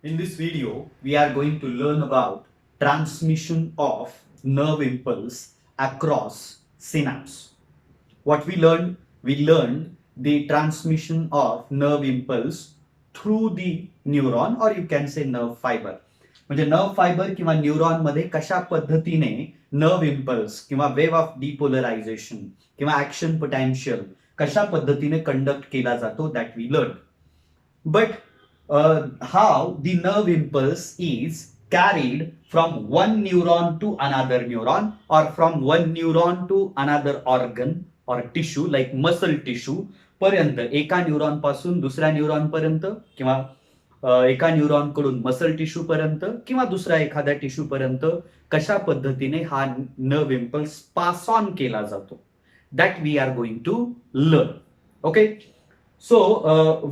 In this video, we are going to learn about transmission of nerve impulse across synapse. What we learned? We learned the transmission of nerve impulse through the neuron or you can say nerve fiber. म्हणजे nerve fibre किंवा neuron मध्ये कशा पद्धतीने nerve impulse किंवा wave of depolarisation किंवा action potential कशा पद्धतीने conduct केला जातो that we learn. But how the nerve impulse is carried from one neuron to another neuron or from one neuron to another organ or tissue like muscle tissue पर्यंत एका neuron पासून दुसऱ्या neuron पर्यंत किंवा एका neuron कडून muscle tissue पर्यंत किंवा दुसऱ्या एखाद्या टिश्यू पर्यंत कशा पद्धतीने हा नर्व इम्पल्स पास ऑन केला जातो that we are going to learn. Okay, so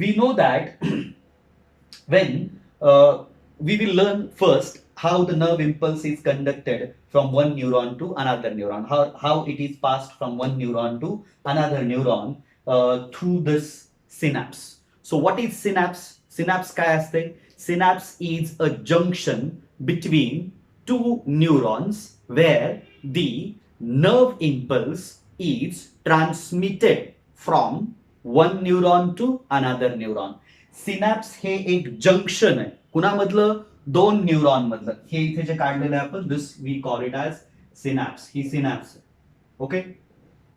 we know that when we will learn first how the nerve impulse is conducted from one neuron to another neuron, how it is passed from one neuron to another neuron through this synapse. So what is synapse? Synapse काय असते? Synapse is a junction between two neurons where the nerve impulse is transmitted from one neuron to another neuron. Synapse हे एक junction आहे कुणामधलं? दोन neuron मधलं. हे इथे जे काढलेलं आहे आपण this we call it as synapse. ही सिनॅप्स. ओके,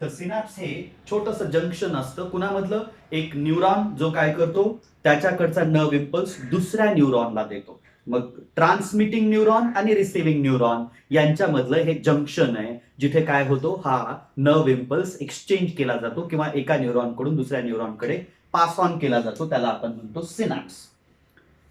तर सिनॅप्स हे छोटंसं जंक्शन असतं कुणामधलं? एक न्यूरॉन जो काय करतो त्याच्याकडचा नर्व इम्पल्स दुसऱ्या न्यूरॉनला देतो. मग ट्रान्समिटिंग न्यूरॉन आणि रिसिव्हिंग न्यूरॉन यांच्यामधलं हे जंक्शन आहे जिथे काय होतो हा नर्व इम्पल्स एक्सचेंज केला जातो किंवा एका न्यूरॉन कडून दुसऱ्या न्यूरॉन कडे पास ऑन केला जातो, त्याला आपण म्हणतो सिनॅप्स.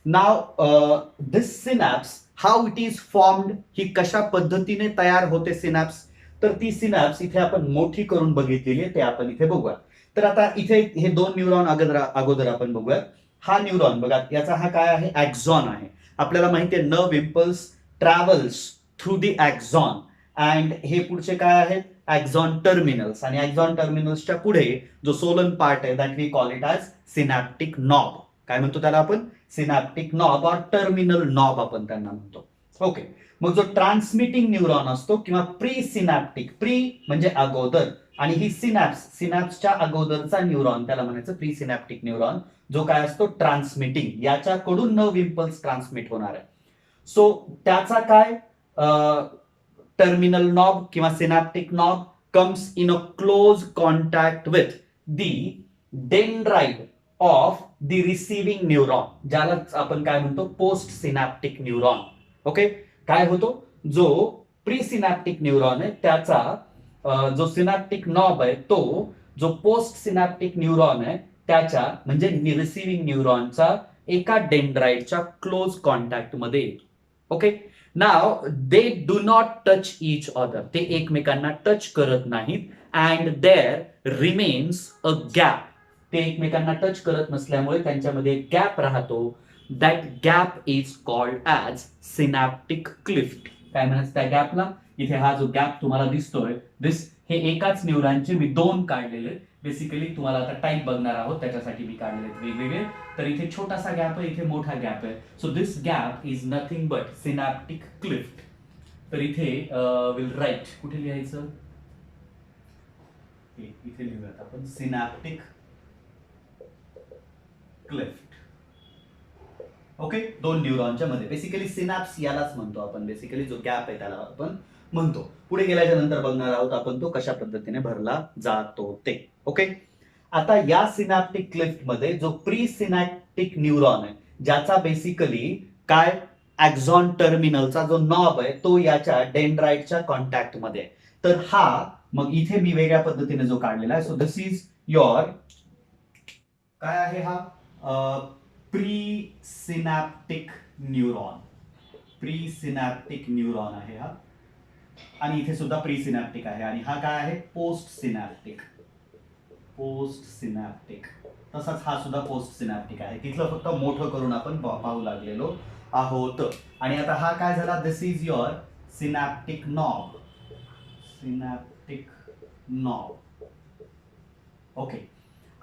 नाव this synapse how it is formed, ही कशा पद्धतीने तयार होते सिनॅप्स, तर ती सिनॅप्स इथे आपण मोठी करून बघितलेली आहे ते आपण इथे बघूया. तर आता इथे हे दोन न्यूरॉन अगोदर आपण बघूया. हा न्यूरॉन बघा, याचा हा काय आहे? ऍक्झॉन आहे. आपल्याला माहिती आहे nerve impulse travels through the axon and हे पुढचे काय आहेत? Axon terminals. आणि ऍक्झॉन टर्मिनल्सच्या पुढे जो सोलन पार्ट आहे that we call it as synaptic knob. काय म्हणतो त्याला आपण? सिनॅप्टिक नॉब और टर्मिनल नॉब आपण त्यांना म्हणतो. ओके, मग जो ट्रान्समिटिंग न्यूरॉन असतो किंवा प्री सिनॅप्टिक, प्री म्हणजे अगोदर आणि ही सिनॅप्सच्या अगोदरचा न्यूरॉन त्याला म्हणायचं प्री सिनॅप्टिक न्यूरॉन, जो काय असतो ट्रान्समिटिंग, याच्याकडून नर्व इम्पल्स ट्रान्समिट होणार आहे. सो त्याचा काय टर्मिनल नॉब किंवा synaptic knob comes in a close contact with the dendrite of the receiving neuron, ज्याला आपण काय म्हणतो पोस्ट सिनॅप्टिक न्यूरॉन. ओके, काय होतो? जो प्री सिनॅप्टिक न्यूरॉन आहे त्याचा जो सिनॅप्टिक नॉब आहे तो जो पोस्ट सिनॅप्टिक न्यूरॉन आहे त्याच्या म्हणजे रिसिव्हिंग न्यूरॉनचा एका डेंड्राइटच्या क्लोज कॉन्टॅक्ट मध्ये येतो. Okay, now they do not touch each other, ते एकमेकांना टच करत नाहीत and there remains a gap. ते एकमेकांना टच करत नसल्यामुळे त्यांच्यामध्ये एक गॅप राहतो. That gap is called as synaptic cleft. काय म्हणायचं त्या गॅपला? इथे हा जो गॅप तुम्हाला दिसतोय दिस, हे एकाच न्यूरॉनचे मी दोन काढलेले. बेसिकली तुम्हाला आता टाईप बघणार आहोत त्याच्यासाठी मी काढलेले वेगवेगळे. तर इथे छोटासा गॅप आहे, इथे मोठा गॅप आहे. So this gap is nothing but synaptic Clift. तर इथे विल राईट, कुठे लिहायचं? इथे लिहूयात आपण सिनॅप्टिक क्लिफ्ट. ओके, दोन न्यूरॉनच्या मध्ये बेसिकली सिनॅप्स यालाच म्हणतो आपण. बेसिकली जो गॅप आहे त्याला आपण म्हणतो. पुढे गेल्याच्या नंतर बघणार आहोत आपण तो कशा पद्धतीने भरला जातो ते. ओके, आता या सिनॅप्टिक क्लिफ्ट मध्ये जो प्री सिनॅप्टिक न्यूरॉन आहे ज्याचा बेसिकली काय ऍक्झॉन टर्मिनलचा जो नॉब आहे तो याच्या डेंड्राइटच्या कॉन्टॅक्ट मध्ये. तर हा मग इथे मी वेगळ्या पद्धतीने जो काढलेला आहे. सो दिस इज योर काय आहे हा pre synaptic neuron. Pre synaptic neuron आहे हा आणि इथे सुद्धा प्री सिनॅप्टिक आहे. आणि हा काय आहे? Post synaptic. Post synaptic. तसाच हा सुद्धा पोस्ट सिनॅप्टिक आहे. तिथलं फक्त मोठं करून आपण पाहू लागलेलो आहोत. आणि आता हा काय झाला? This is your synaptic knob. Synaptic knob. Okay,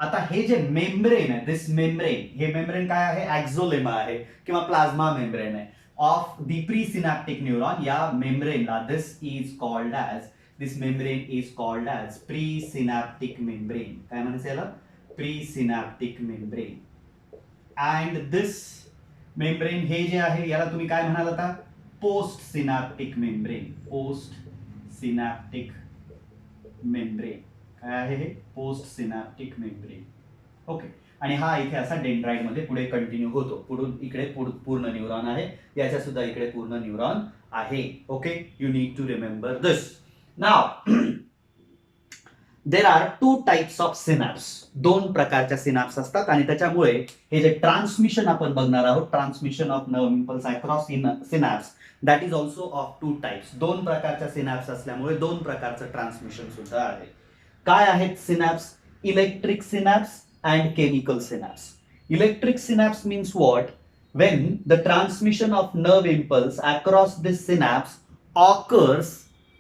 आता हे जे मेम्ब्रेन आहे, दिस मेम्ब्रेन, हे मेम्ब्रेन काय आहे, एक्झोलेमा आहे किंवा प्लाझ्मा मेम्ब्रेन आहे of the presynaptic neuron. या मेम्ब्रेनला this membrane is called as presynaptic membrane. काय म्हणायचं याला, presynaptic membrane. And this membrane हे जे आहे याला तुम्ही काय म्हणाल आता, postsynaptic membrane. Postsynaptic membrane काय आहे हे, पोस्ट सिनॅप्टिक मेम्ब्रेन. ओके. आणि हा इथे असा डेंड्राइट मध्ये पुढे कंटिन्यू होतो. पुढून इकडे पूर्ण न्यूरॉन आहे, याच्या सुद्धा इकडे पूर्ण न्यूरॉन आहे. Okay, you need to remember this. Now there are two types of synapse. दोन प्रकारच्या सिनॅप्स असतात आणि त्याच्यामुळे हे जे ट्रान्समिशन आपण बघणार आहोत, transmission of nerve impulse across synapse, that is also of two types. दोन प्रकारच्या सिनॅप्स असल्यामुळे दोन प्रकारचं ट्रान्समिशन सुद्धा आहे. काय आहेत synapse, electric synapse and chemical synapse. Electric synapse means what? When the transmission of nerve impulse across this synapse occurs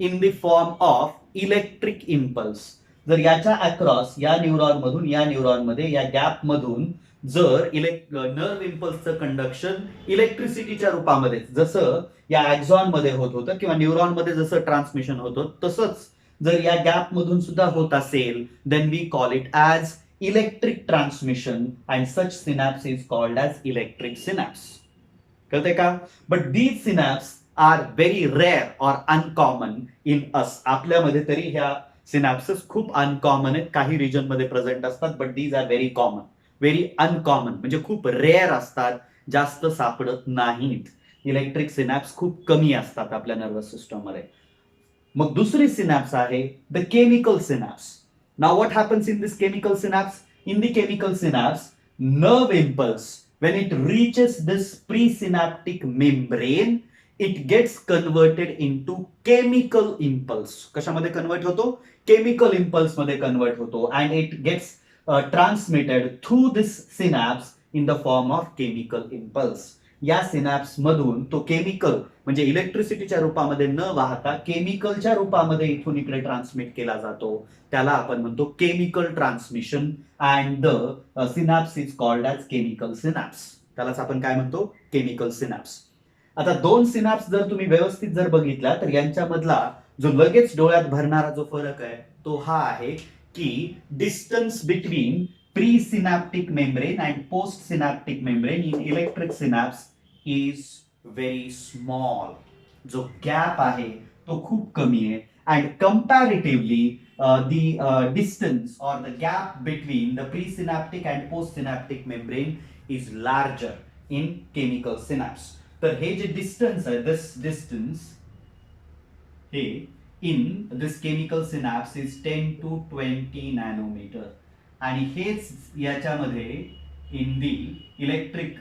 in the form of electric impulse. जर याच्या अक्रॉस, या न्यूरॉन मधून या न्यूरॉन मध्ये, या गॅप मधून जर नर्व इम्पल्सचं कंडक्शन इलेक्ट्रिसिटीच्या रूपामध्ये, जसं या ॲक्झॉन मध्ये होत होतं किंवा न्यूरॉन मध्ये जसं ट्रान्समिशन होतं तसंच जर या गॅप मधून सुद्धा होत असेल, then we call it as electric transmission and such synapse is called as electric synapse. कळते का? But these synapse are very rare or uncommon in us. आपल्यामध्ये तरी ह्या सिनॅप्सेस खूप अनकॉमन आहेत, काही रिजन मध्ये प्रेझेंट असतात, but these are very common. Very uncommon म्हणजे खूप रेअर असतात, जास्त सापडत नाहीत. इलेक्ट्रिक सिनॅप्स खूप कमी असतात आपल्या नर्वस सिस्टम मध्ये. मग दुसरी सिनॅप्स आहे the chemical synapse. Now what happens in this chemical synapse? In the chemical synapse, nerve impulse, when it reaches this presynaptic membrane, it gets converted into chemical impulse. कशामध्ये convert होतो? Chemical impulse मध्ये convert होतो and it gets transmitted through this synapse in the form of chemical impulse. या synapse मधून तो chemical म्हणजे इलेक्ट्रिसिटीच्या रूपामध्ये न वाहता केमिकलच्या रूपामध्ये इथून इकडे ट्रान्समिट केला जातो. त्याला आपण म्हणतो chemical transmission and the synapse is called as chemical synapse. त्यालाच आपण काय म्हणतो, केमिकल सिनॅप्स. आता दोन सिनॅप्स जर तुम्ही व्यवस्थित जर बघितला तर यांच्यामधला जो लगेच डोळ्यात भरणारा जो फरक आहे तो हा आहे की distance between presynaptic membrane and postsynaptic membrane in electric synapse is very small. जो गॅप आहे तो खूप कमी आहे and comparatively the distance or the gap between the presynaptic and postsynaptic membrane is larger in chemical synapse. तर हे जे distance आहे, this distance हे in this chemical synapse is 10 to 20 nanometer. आणि हेच याच्यामध्ये in the electric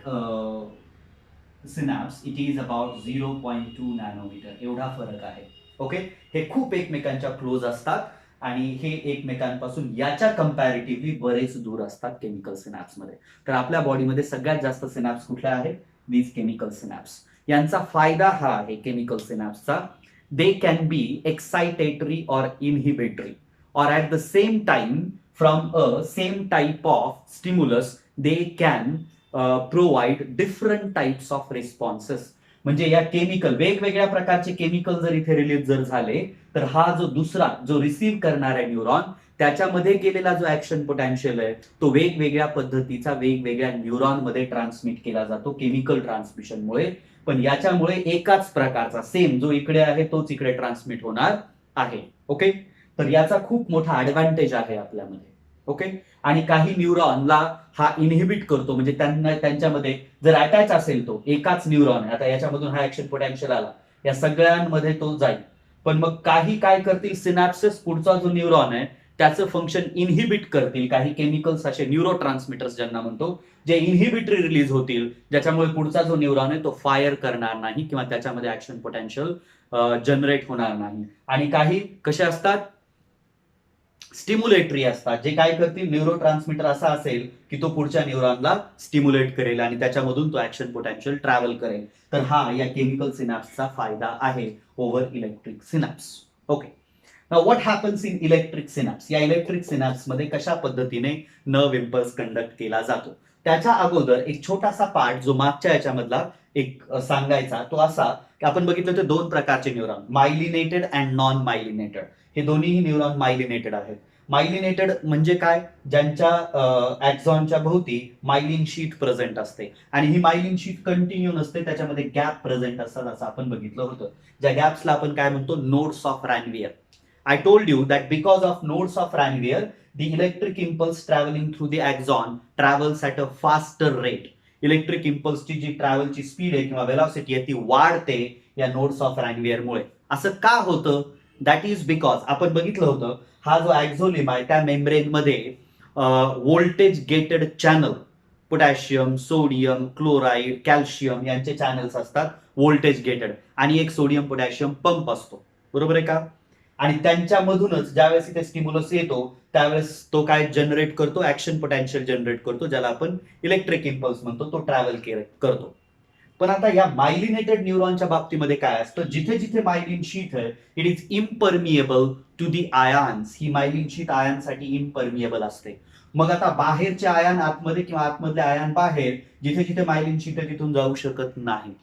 synapse it is about 0.2 nanometre. एवढा फरक आहे. ओके, हे खूप एकमेकांच्या क्लोज असतात आणि हे एकमेकांपासून याच्या कंपॅरेटिव्हली बरेच दूर असतात केमिकल सिनॅप्स मध्ये. तर आपल्या बॉडीमध्ये सगळ्यात जास्त सिनॅप्स कुठल्या आहेत, दीज केमिकल सिनॅप्स. यांचा फायदा हा आहे केमिकल सिनॅप्सचा, they can be excitatory or inhibitory or at the same time from a same type of stimulus they can provide different types of responses. म्हणजे या केमिकल, वेगवेगळ्या प्रकारचे केमिकल जर इथे रिलीज जर झाले तर हा जो दुसरा जो रिसीव्ह करणारा न्यूरॉन त्याच्यामध्ये गेलेला जो ऍक्शन पोटेन्शियल आहे तो वेगवेगळ्या पद्धतीचा वेगवेगळ्या न्यूरॉन मध्ये ट्रान्समिट केला जातो केमिकल ट्रान्समिशनमुळे. पण याच्यामुळे एकाच प्रकारचा सेम जो इकडे आहे तोच इकडे ट्रान्समिट होणार आहे. ओके, तर याचा खूप मोठा ऍडव्हान्टेज आहे आपल्यामध्ये. ओके, आणि काही न्यूरॉनला हा इनहिबिट करतो, म्हणजे त्यांच्यामध्ये जर अटॅच असेल तो एकाच न्यूरॉन आहे, आता याच्यामधून हा ऍक्शन पोटेन्शियल आला, या सगळ्यांमध्ये तो जाईल. पण मग काही काय करतील सिनॅप्सेस, पुढचा जो न्यूरॉन आहे त्याचं फंक्शन इनहिबिट करतील. काही केमिकल्स असे न्यूरो ट्रान्समिटर्स ज्यांना म्हणतो, जे इनहिबिटरी रिलीज होतील, ज्याच्यामुळे पुढचा जो न्यूरॉन आहे तो फायर करणार नाही किंवा त्याच्यामध्ये ऍक्शन पोटेन्शियल जनरेट होणार नाही. आणि काही कसे असतात, स्टिम्युलेटरी असतात, जे काय करतील, न्यूरो ट्रान्समिटर असा असेल की तो पुढच्या न्यूरॉनला स्टिम्युलेट करेल आणि त्याच्यामधून तो ऍक्शन पोटेन्शियल ट्रॅव्हल करेल. तर हा या केमिकल सिनॅप्सचा फायदा आहे over electric synapse. Okay, now what happens in electric synapse, या इलेक्ट्रिक सिनॅप्स मध्ये कशा पद्धतीने नर्व इम्पल्स कंडक्ट केला जातो. त्याच्या अगोदर एक छोटासा पार्ट जो मागच्या याच्यामधला एक सांगायचा तो असा की आपण बघितलं तर दोन प्रकारचे neuron, myelinated and non myelinated. हे दोन्हीही न्यूरॉन मायलिनेटेड आहेत. मायलिनेटेड म्हणजे काय, ज्यांच्या ॲक्झॉनच्या भोवती मायलिन शीट प्रेझेंट असते आणि ही मायलिन शीट कंटिन्यू नसते, त्याच्यामध्ये गॅप प्रेझेंट असतात असं आपण बघितलं होतं. ज्या गॅप्सला आपण काय म्हणतो, nodes of Ranvier. I told you that because of nodes of Ranvier, the electric impulse traveling through the axon travels at a faster rate. Electric इम्पल्सची जी ट्रॅव्हलची स्पीड आहे किंवा वेलॉसिटी आहे ती वाढते या नोड्स ऑफ रॅनवियर मुळे. असं का होतं, दॅट इज बिकॉज आपण बघितलं होतं हा जो ॲक्झोलिम आहे त्या मेम्ब्रेन मध्ये voltage gated channel, potassium, sodium, chloride, calcium यांचे चॅनल्स असतात व्होल्टेज गेटेड, आणि एक सोडियम पोटॅशियम पंप असतो, बरोबर आहे का. आणि त्यांच्यामधूनच ज्यावेळेस इथे स्टिम्युलस येतो त्यावेळेस तो काय जनरेट करतो, ऍक्शन पोटेन्शियल जनरेट करतो, ज्याला आपण इलेक्ट्रिक इम्पल्स म्हणतो, तो ट्रॅव्हल करतो. पण आता या मायलिनेटेड न्यूरॉनच्या बाबतीमध्ये काय असतं, जिथे जिथे मायलिन शीट आहे it is impermeable to the ions. ही मायलिन शीट आयनसाठी इम्परमिएबल असते. मग आता बाहेरचे आयन आतमध्ये किंवा आतमधले आयन बाहेर, जिथे जिथे मायलिन शीट आहे तिथून जाऊ शकत नाही.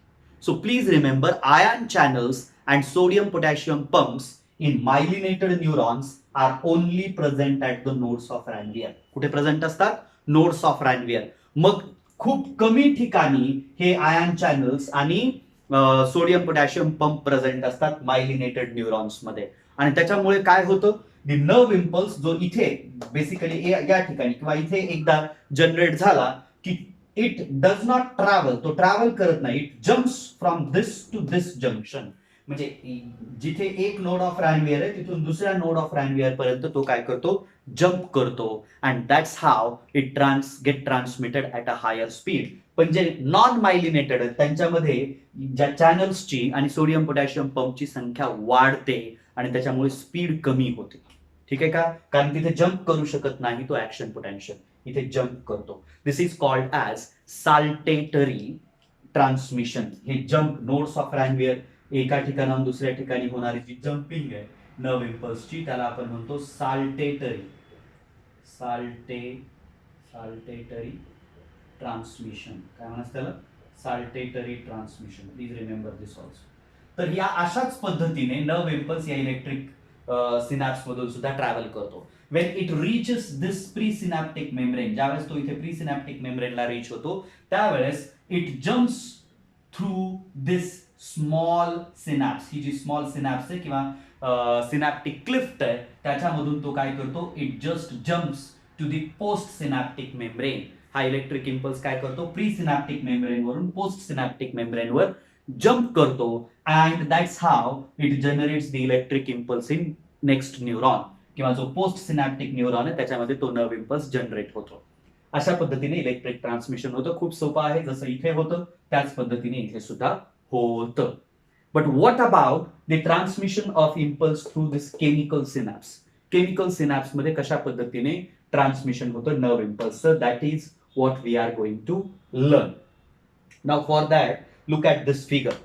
So please remember, ion channels and sodium potassium pumps in myelinated neurons are only present at the nodes of Ranvier. कुठे प्रेझेंट असतात, नोड्स ऑफ रॅनवियर. मग खूप कमी ठिकाणी हे आयन चॅनल्स आणि सोडियम पोटॅशियम पंप प्रेझेंट असतात मायलिनेटेड न्यूरॉन्स मध्ये. आणि त्याच्यामुळे काय होतं, दी नर्व इम्पल्स जो इथे बेसिकली या ठिकाणी किंवा इथे एकदा जनरेट झाला की इट डज नॉट ट्रॅव्हल, तो ट्रॅव्हल करत नाही, it jumps from this to this junction. म्हणजे जिथे एक नोड ऑफ रॅनवियर आहे तिथून दुसऱ्या नोड ऑफ रॅनवियर पर्यंत तो काय करतो, जम्प करतो. And that's how it get transmitted at a higher speed. पण जे नॉन मायलिनेटेड आहेत त्यांच्यामध्ये ज्या चॅनल्सची आणि सोडियम पोटॅशियम पंपची संख्या वाढते आणि त्याच्यामुळे स्पीड कमी होते. ठीक आहे का, कारण तिथे जम्प करू शकत नाही तो ऍक्शन पोटेन्शियल, इथे जम्प करतो. This is called as saltatory transmission. हे जम्प नोड्स ऑफ रॅनवियर एका ठिकाणाहून दुसऱ्या ठिकाणी होणारी जी जम्पिंग आहे नर्व इम्पल्सची त्याला आपण म्हणतो साल्टेटरी ट्रान्समिशन. काय म्हणतात त्याला, saltatory transmission. Please remember this also. तर या अशाच पद्धतीने नर्व इम्पल्स या इलेक्ट्रिक सिनॅप्स मधून सुद्धा ट्रॅव्हल करतो. When it reaches this presynaptic membrane, ज्यावेळेस तो इथे प्री सिनॅप्टिक मेम्ब्रेनला रीच होतो त्यावेळेस it jumps through this small synapse. ही जी स्मॉल सिनॅप्स आहे किंवा सिनॅप्टिक क्लिफ्ट आहे त्याच्यामधून तो काय करतो, it just jumps to the postsynaptic membrane. हा इलेक्ट्रिक इम्पल्स काय करतो, प्री सिनॅप्टिक मेम्ब्रेन वरून पोस्ट सिनॅप्टिक मेम्ब्रेनवर जम्प करतो. And that's how it generates the electric impulse in next neuron, किंवा जो पोस्ट सिनॅप्टिक न्यूरॉन आहे त्याच्यामध्ये तो नर्व इम्पल्स जनरेट होतो. अशा पद्धतीने इलेक्ट्रिक ट्रान्समिशन होतं. खूप सोपं आहे, जसं इथे होतं त्याच पद्धतीने इथे सुद्धा होतं. But what about the transmission of impulse through this chemical synapse. Chemical synapse मध्ये कशा पद्धतीने ट्रान्समिशन होतं नर्व इम्पल्सचं, that is what we are going to learn. Now for that look at this figure.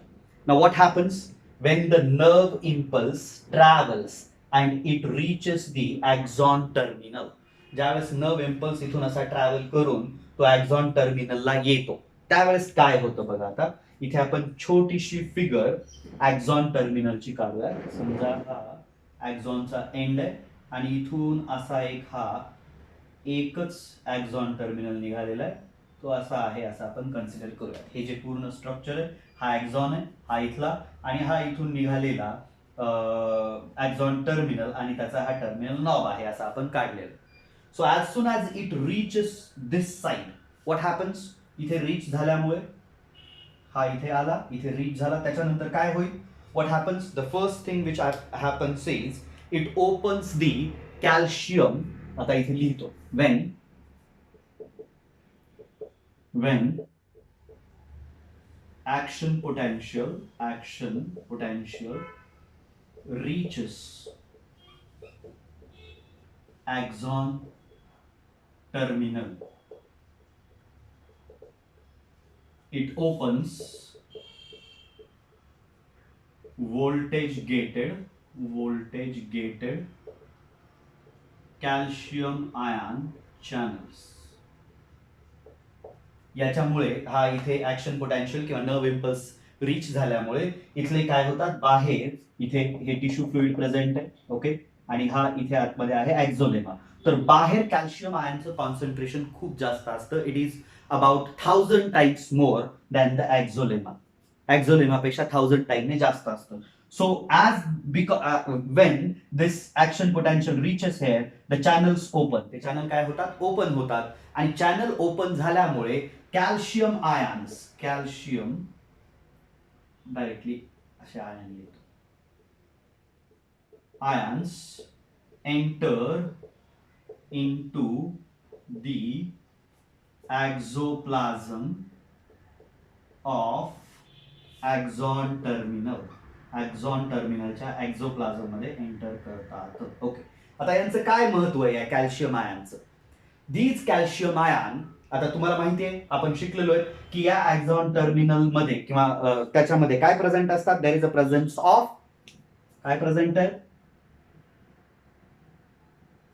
Now what happens when the nerve impulse travels and it reaches the axon terminal. ज्यावेळेस nerve impulse इथून असा travel करून तो axon टर्मिनलला येतो त्यावेळेस काय होतं बघा. आता इथे आपण छोटीशी फिगर ॲक्झॉन टर्मिनलची काढूया. समजा हा ॲक्झॉनचा एंड आहे आणि इथून असा एक हा एकच ॲक्झॉन टर्मिनल निघालेला आहे, तो असा आहे असं आपण कन्सिडर करूया. हे जे पूर्ण स्ट्रक्चर आहे हा ॲक्झॉन आहे, हा इथला, आणि हा इथून निघालेला ॲक्झॉन टर्मिनल आणि त्याचा हा टर्मिनल नॉब आहे असं आपण काढलेलं. So as soon as it reaches this side, what happens, इथे रीच झाल्यामुळे हा इथे आला, इथे रीच झाला, त्याच्यानंतर काय होईल, what happens, the first thing which happens is it opens the calcium. आता इथे लिहितो, when action potential reaches axon terminal, it opens voltage gated voltage gated calcium ion channels. याच्यामुळे हा इथे ऍक्शन पोटेन्शियल किंवा नर्व इम्पल्स रीच झाल्यामुळे इथले काय होतात, बाहेर इथे हे टिश्यू फ्लुइड प्रेझेंट आहे, ओके, आणि हा इथे आतमध्ये आहे एक्झोलेमा. तर बाहेर कॅल्शियम आयनचं कॉन्सन्ट्रेशन खूप जास्त असतं. It is about 1000 times more than the axolemma. एक्झोलेमापेक्षा 1000 टाइमने जास्त असतं. So when this action potential reaches here, the channels open. ते चॅनल काय होतात, ओपन होतात, आणि चॅनल ओपन झाल्यामुळे कॅल्शियम डायरेक्टली असे आयन येतो, ions enter into the exoplasm of axon terminal. एक्झॉन टर्मिनलच्या एक्झोप्लाझम मध्ये एंटर करतात. ओके, आता यांचं काय महत्व आहे या कॅल्शियम आयनचं? दीज कॅल्शियम आयन, आता तुम्हाला माहिती आहे, आपण शिकलेलो आहे की या एक्झॉन टर्मिनल मध्ये किंवा त्याच्यामध्ये काय प्रेझेंट असतात? There is a presence of, काय प्रेझेंट आहे?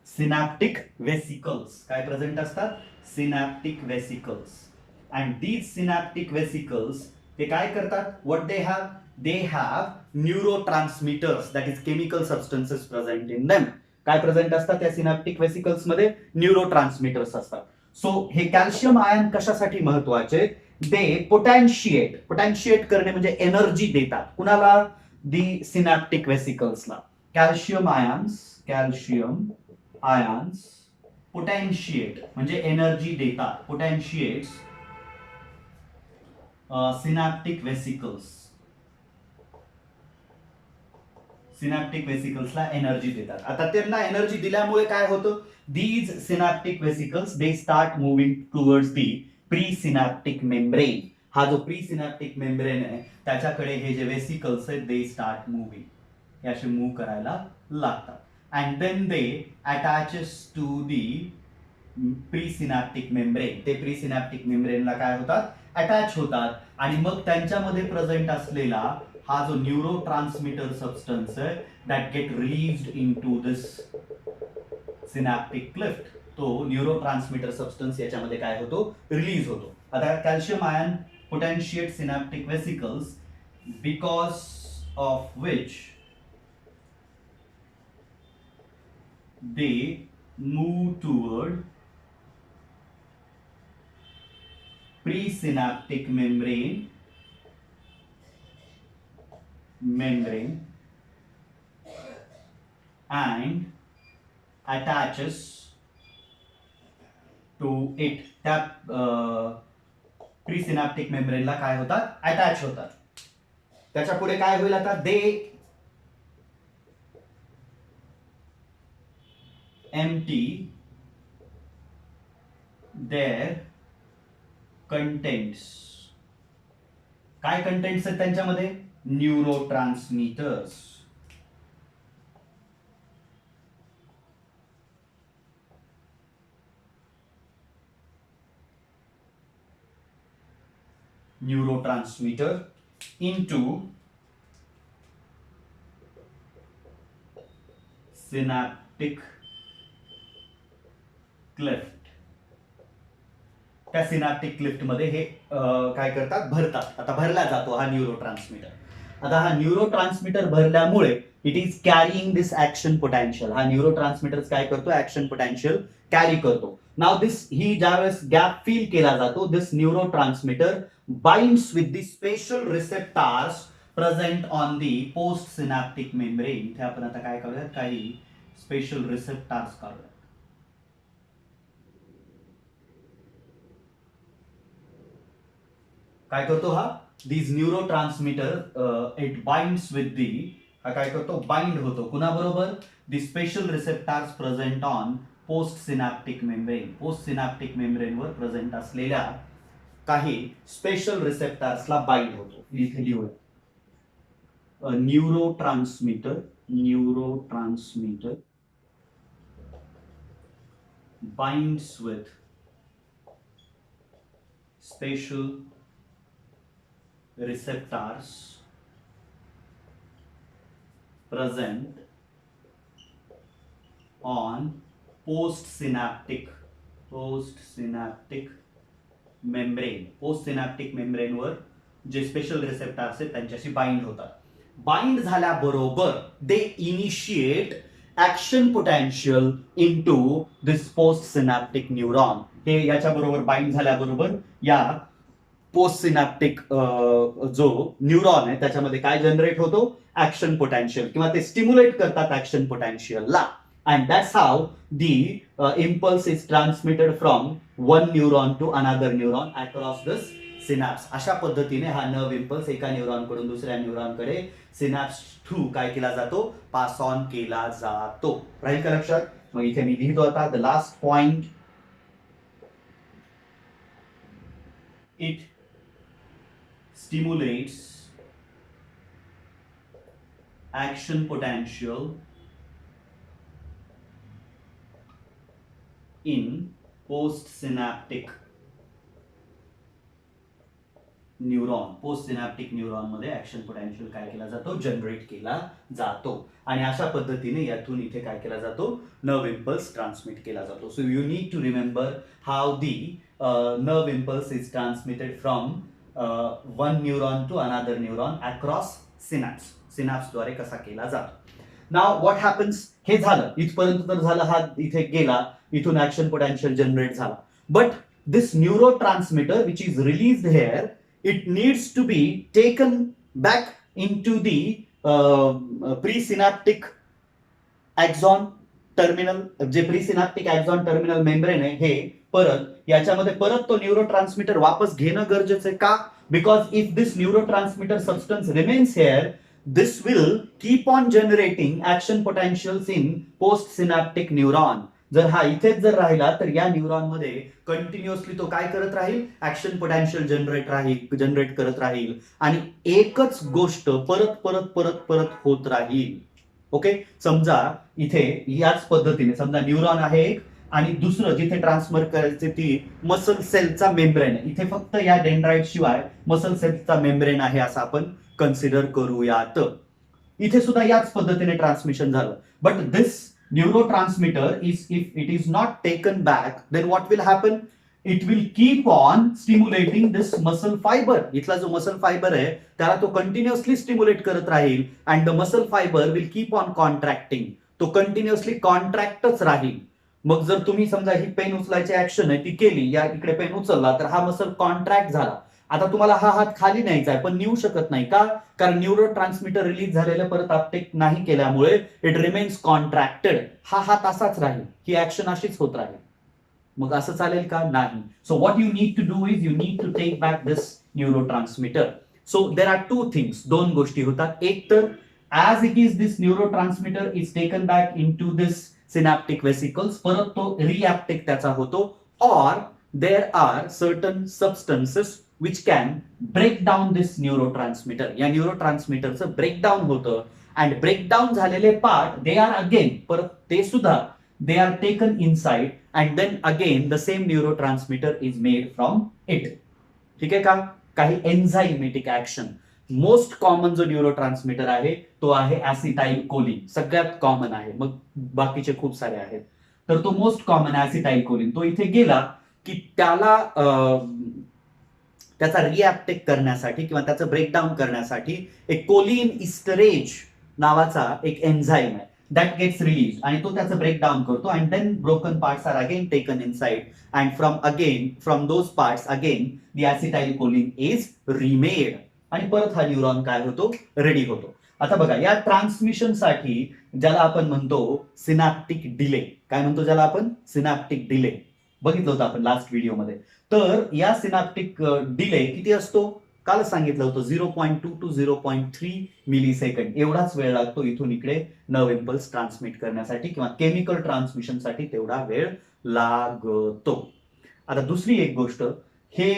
Synaptic vesicles. काय प्रेझेंट असतात? Synaptic vesicles. And these synaptic vesicles, ते काय करतात? What they have? They have neurotransmitters, that is chemical substances present in them. काय प्रेझेंट असतात या सिनॅप्टिक वेसिकल्स मध्ये? न्यूरोट्रान्समीटर्स असतात. सो हे कॅल्शियम आयन कशासाठी महत्वाचे? दे पोटॅन्शिएट करणे म्हणजे एनर्जी देतात. कुणाला? दी सिनॅप्टिक वेसिकल्सला. कॅल्शियम आयन्स पोटॅन्शिएट म्हणजे एनर्जी देतात. पोटॅन्शिएट्स सिनॅप्टिक वेसिकल्सला एनर्जी देतात. आता त्यांना एनर्जी दिल्यामुळे काय होतं? These synaptic vesicles they start moving towards the presynaptic membrane. हा जो प्रीसिनॅप्टिक मेम्ब्रेन आहे त्याच्याकडे हे जे वेसिकल्स आहेत दे स्टार्ट मुव्हिंग, हे असे मूव्ह करायला लागतात. And then they attaches to the presynaptic membrane. ते प्रीसिनॅप्टिक मेम्ब्रेनला काय होतात? अटॅच होतात, आणि मग त्यांच्यामध्ये प्रेझेंट असलेला हा जो न्यूरो ट्रान्समीटर सबस्टन्स आहे that get released into this synaptic cleft, तो न्यूरो ट्रान्समीटर सबस्टन्स याच्यामध्ये काय होतो? रिलीज होतो. आता calcium ion potentiate synaptic vesicles because of which they move toward presynaptic membrane and attaches to it. त्या presynaptic मेम्ब्रेनला काय होतात? अटॅच होतात. त्याच्या पुढे काय होईल आता? They empty their contents. काय कंटेंट्स आहेत त्यांच्यामध्ये? Neurotransmitters. Neurotransmitter into synaptic cleft. त्या सिनॅप्टिक क्लिफ्ट मध्ये हे काय करतात? भरतात. आता भरला जातो हा न्यूरो ट्रान्समीटर. आता हा न्यूरो ट्रान्समीटर भरल्यामुळे it is carrying this action potential. हा न्यूरो ट्रान्समीटर काय करतो? ऍक्शन पोटॅन्शियल कॅरी करतो. नाव दिस, ही ज्यावेळेस गॅप फिल केला जातो, this neurotransmitter binds with the special receptors present on the postsynaptic membrane. इथे आपण आता काय करूयात? काही स्पेशल रिसेप्टर्स काढूयात. काय करतो हा? These neurotransmitter it binds with the, हा काय करतो? बाइंड होतो. कुणाबरोबर? The special receptors present on postsynaptic membrane. Postsynaptic मेम्ब्रेनवर प्रेझेंट असलेल्या काही स्पेशल रिसेप्टर्सला बाइंड होतो. इथे लिहूया, neurotransmitter binds with special receptors present on postsynaptic membrane वर जे स्पेशल रिसेप्टर्स आहेत त्यांच्याशी बाइंड होतात. बाइंड झाल्याबरोबर दे इनिशिएट ऍक्शन पोटेन्शियल इनटू दिस पोस्ट सिनॅप्टिक न्यूरॉन. हे याच्या बरोबर बाइंड झाल्याबरोबर या पोस्ट सिनॅप्टिक जो न्यूरॉन आहे त्याच्यामध्ये काय जनरेट होतो, ऍक्शन पोटेन्शियल, किंवा ते स्टिम्युलेट करतात ऍक्शन पोटेन्शियलला. And that's how the impulse is transmitted from one neuron to another neuron across this synapse. अशा पद्धतीने हा नर्व इम्पल्स एका न्यूरॉन कडून दुसऱ्या न्यूरॉन कडे सिनॅप्स थ्रू काय केला जातो, पास ऑन केला जातो. राहील का लक्षात? मग इथे मी लिहितो आता the last point. It stimulates action potential in postsynaptic neuron. Postsynaptic neuron मध्ये ऍक्शन पोटेन्शियल काय केला जातो, जनरेट केला जातो. आणि अशा पद्धतीने यातून इथे काय केला जातो, नर्व इम्पल्स ट्रान्समिट केला जातो. So you need to remember how the nerve impulse is transmitted from one neuron to another neuron across synapse. सिनॅप्सद्वारे कसा केला जातो. नाव व्हॉट हॅपन्स, हे झालं इथपर्यंत तर झालं, हा इथे गेला, इथून ऍक्शन पोटेन्शियल जनरेट झाला. But this neuro transmitter which is released hair, it needs to be taken back into the presynaptic axon terminal. जे प्रीसिनॅप्टिक ऍक्झॉन टर्मिनल मेम्ब्रेन आहे हे परत याच्यामध्ये परत तो न्यूरो ट्रान्समिटर वापस घेणं गरजेचं आहे. का? Because if this neuro transmitter substance remains hair, this will keep on generating action potentials in postsynaptic neuron. जर हा इथेच जर राहिला तर या न्यूरॉन मध्ये कंटिन्युअसली तो काय करत राहील, ऍक्शन पोटेन्शियल जनरेट करत राहील आणि एकच गोष्ट परत परत परत परत होत राहील. ओके, समजा इथे याच पद्धतीने समजा न्यूरॉन आहे एक आणि दुसरं जिथे ट्रान्सफर करायचे ती मसल सेलचा मेम्ब्रेन आहे. इथे फक्त या डेंड्राइट शिवाय मसल सेलचा मेम्ब्रेन आहे असं आपण कन्सिडर करूयात. इथे सुद्धा याच पद्धतीने ट्रान्समिशन झालं. But this neurotransmitter is, if it is not taken back, then what will happen, it will keep on stimulating this muscle fiber. इथला जो मसल फायबर आहे त्याला तो कंटिन्युअसली स्टिम्युलेट करत राहील and the muscle fibre will keep on contracting. तो continuously कॉन्ट्रॅक्टच राहील. मग जर तुम्ही समजा ही पेन उचलायची ऍक्शन आहे ती केली, या इकडे पेन उचलला तर हा मसल कॉन्ट्रॅक्ट झाला. आता तुम्हाला हा हात खाली न्यायचा आहे पण नेऊ शकत नाही. का? कारण न्यूरो ट्रान्समिटर रिलीज झालेलं परत अपटेक नाही केल्यामुळे इट रिमेन्स कॉन्ट्रॅक्टेड. हा हात असाच राहील, ही ऍक्शन अशीच होत राहील. मग असं चालेल का? नाही. So what you need to do is you need to take back this neurotransmitter. So there are two things, दोन गोष्टी होतात. एक तर as it is this neurotransmitter is taken back into this synaptic vesicles, परत तो reuptake त्याचा होतो. Or there are certain substances which can break down this neurotransmitter. या न्यूरोट्रान्समिटरचं ब्रेकडाऊन होतं अँड ब्रेकडाऊन झालेले पार्ट दे आर अगेन परत ते सुद्धा they are taken inside and then again the same neurotransmitter is made from it. ठीक आहे का? काही एन्झाइमेटिक ऍक्शन. मोस्ट कॉमन जो न्यूरोट्रान्समिटर आहे तो आहे ऍसिटाइल कोलिन. सगळ्यात कॉमन आहे, मग बाकीचे खूप सारे आहेत. तर तो मोस्ट कॉमन ऍसिटाइल कोलिन तो इथे गेला की त्याला त्याचा रिॲप्टेक करण्यासाठी किंवा त्याचं ब्रेकडाऊन करण्यासाठी एक कोलिन इस्टरेज नावाचा एक एन्झाईम आहे दॅट गेट्स रिलीज आणि तो त्याचं ब्रेकडाऊन करतो and then broken parts are again taken inside and from those parts again the acetylcholine is remade आणि परत हा न्यूरॉन काय होतो, रेडी होतो. आता बघा या ट्रान्समिशनसाठी ज्याला आपण म्हणतो सिनॅप्टिक डिले, काय म्हणतो ज्याला आपण सिनॅप्टिक डिले, बघितलं होतं आपण लास्ट व्हिडिओमध्ये. तर या सिनॅप्टिक डिले किती असतो, काल सांगितलं होतं 0.2 to 0.3 मिली सेकंड एवढाच वेळ लागतो इथून इकडे नर्व इम्पल्स ट्रान्समिट करण्यासाठी किंवा केमिकल ट्रान्समिशनसाठी तेवढा वेळ लागतो. आता दुसरी एक गोष्ट, हे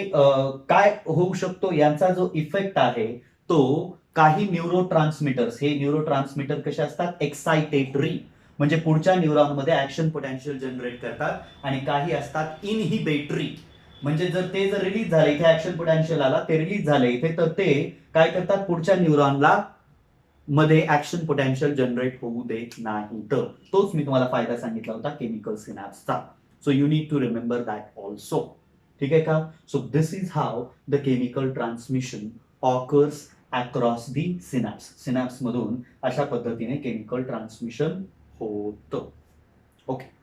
काय होऊ शकतो यांचा जो इफेक्ट आहे तो काही न्यूरो ट्रान्समिटर्स, हे न्यूरो ट्रान्समिटर कसे असतात, एक्साइटेटरी म्हणजे पुढच्या न्यूरॉनमध्ये ऍक्शन पोटेन्शियल जनरेट करतात आणि काही असतात इनहिबिटरी म्हणजे जर ते जर रिलीज झाले, इथे ऍक्शन पोटेन्शियल आला, ते रिलीज झाले इथे, तर ते काय करतात पुढच्या न्यूरॉनला मध्ये ऍक्शन पोटेन्शियल जनरेट होऊ देत नाही. तर तोच मी तुम्हाला फायदा सांगितला होता केमिकल सिनॅप्सचा. So you need to remember that also. ठीक आहे का? So this is how the chemical transmission occurs across the synapse. Synapse मधून अशा पद्धतीने केमिकल ट्रान्समिशन होतं. ओके.